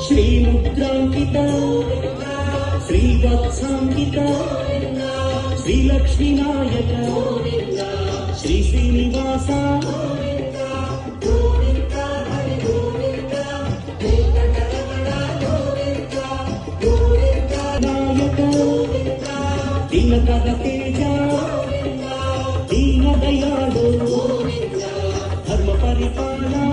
श्रीमुद्राङ्कित श्रीवत्साङ्कित श्रीलक्ष्मीनायक श्री श्रीनिवास नायक दिनकर तेज दीन दयालु धर्म परिपाला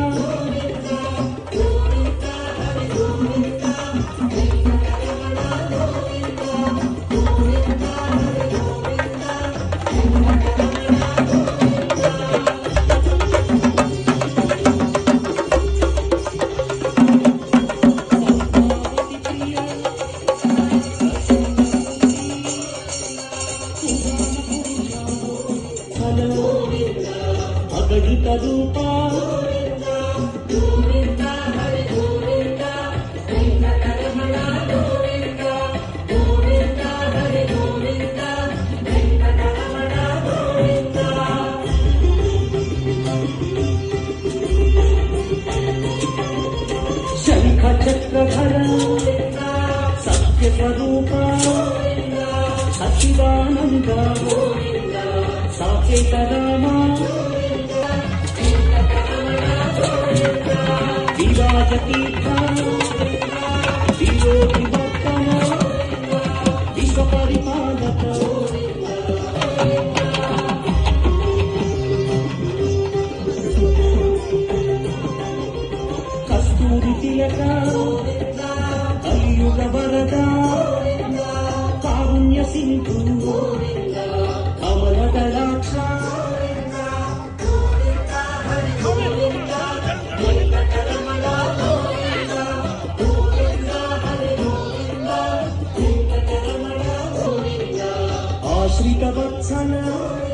अगणित रूपा शंख चक्रधर सत्य स्वरूप सचिदानंद साकेत रामा विराजतीर्थ विरोधिवर्तन विश्वपरिपालक कस्तूरी तिलक कलियुग वरद कारुण्य सिंधु कमलदलाक्ष आश्रित वत्सल